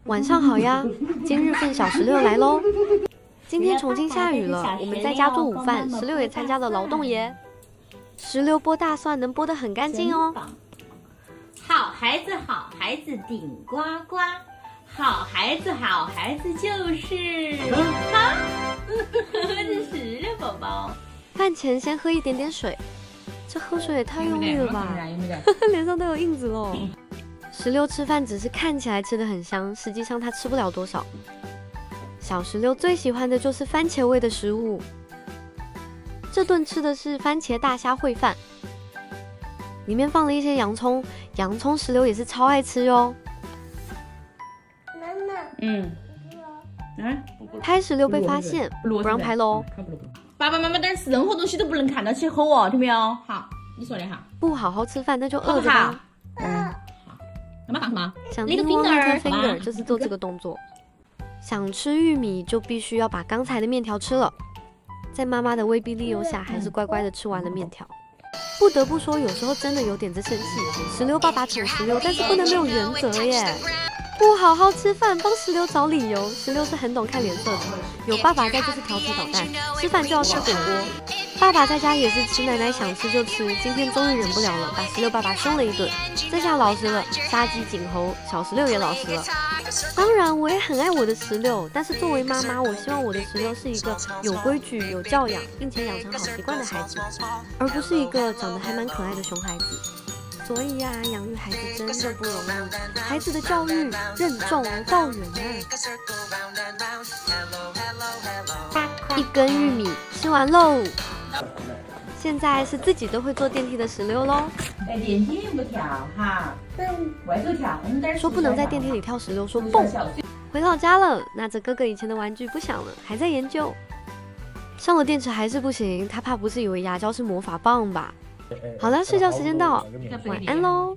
晚上好呀，今日份小16来喽。今天重庆下雨了，我们在家做午饭，16也参加了劳动耶。16剥大蒜能剥得很干净哦。好孩子，好孩子顶呱呱，好孩子，好孩子就是他。这是16宝宝。饭前先喝一点点水，这喝水也太用力了吧，脸上都有印子喽。16吃饭只是看起来吃得很香，实际上他吃不了多少。小16最喜欢的就是番茄味的食物，这顿吃的是番茄大虾烩饭，里面放了一些洋葱，洋葱16也是超爱吃哟。拍16被发现，不让拍喽。爸爸妈妈，但是任何东西都不能看到起吼哦，听没有？好，你说的哈。不好好吃饭，那就饿着吧。妈妈干什么？想听 Little Finger 就是做这个动作。想吃玉米就必须要把刚才的面条吃了，在妈妈的威逼利诱下，还是乖乖的吃完了面条。不得不说，有时候真的有点子生气。16爸爸宠16，但是不能没有原则耶。不好好吃饭，帮16找理由。16是很懂看脸色的，有爸爸在就是调皮捣蛋，吃饭就要吃火锅。爸爸在家也是吃奶奶想吃就吃，今天终于忍不了了，把16爸爸凶了一顿。这下老实了，杀鸡儆猴，小16也老实了。当然，我也很爱我的16，但是作为妈妈，我希望我的16是一个有规矩、有教养，并且养成好习惯的孩子，而不是一个长得还蛮可爱的熊孩子。所以呀，养育孩子真的不容易，孩子的教育任重而道远啊。一根玉米吃完喽，现在是自己都会坐电梯的16喽。在电梯里不跳哈，外头跳。说不能在电梯里跳16，说蹦。回老家了，拿着哥哥以前的玩具不想了，还在研究。上了电池还是不行，他怕不是以为牙胶是魔法棒吧？好了，睡觉时间到，晚安喽。